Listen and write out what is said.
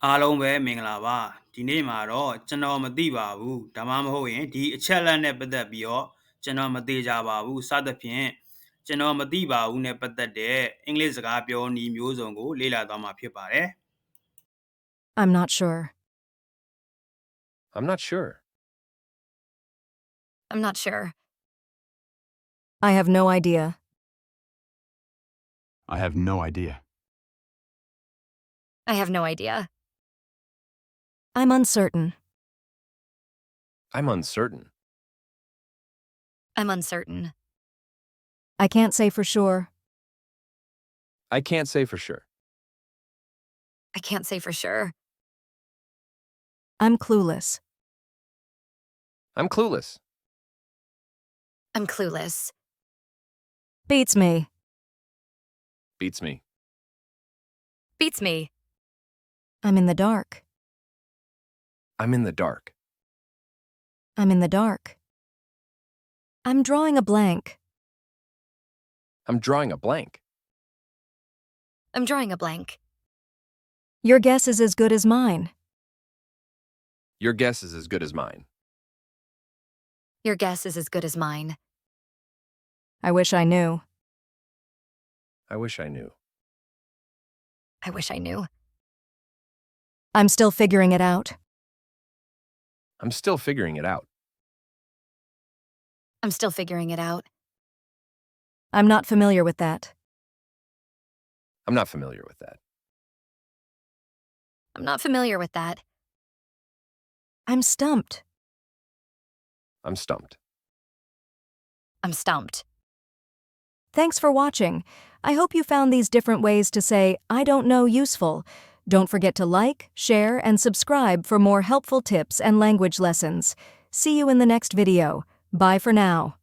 အားလုံးပဲမင်္ဂလာပါဒီနေ့မှာတော့ကျွန်တော်မသိပါဘူးဒါမှမဟုတ်ရင်ဒီအချက်လက်နဲ့ပတ်သက်ပြီးတော့ကျွန်တော်မသိကြပါဘူးစသဖြင့်ကျွန်တော်မသိပါဘူးနဲ့ပတ်သက်တဲ့အင်္ဂလိပ်စကားပြောနည်းမျိုးစုံကိုလေ့လာသွားမှာဖြစ်ပါတယ် I'm not sure. I'm not sure. I'm not sure. I have no idea. I have no idea. I have no idea. I'm uncertain. I'm uncertain. I'm uncertain. I can't say for sure. I can't say for sure. I can't say for sure. I'm clueless. I'm clueless. I'm clueless. Beats me. Beats me. Beats me. I'm in the dark. I'm in the dark. I'm in the dark. I'm drawing a blank. I'm drawing a blank. I'm drawing a blank. Your guess is as good as mine. Your guess is as good as mine. Your guess is as good as mine. I wish I knew. I wish I knew. I wish I knew. I'm still figuring it out. I'm still figuring it out. I'm still figuring it out. I'm not familiar with that. I'm not familiar with that. I'm not familiar with that. I'm stumped. I'm stumped. I'm stumped. Thanks for watching. I hope you found these different ways to say, I don't know, useful. Don't forget to like, share, and subscribe for more helpful tips and language lessons. See you in the next video. Bye for now.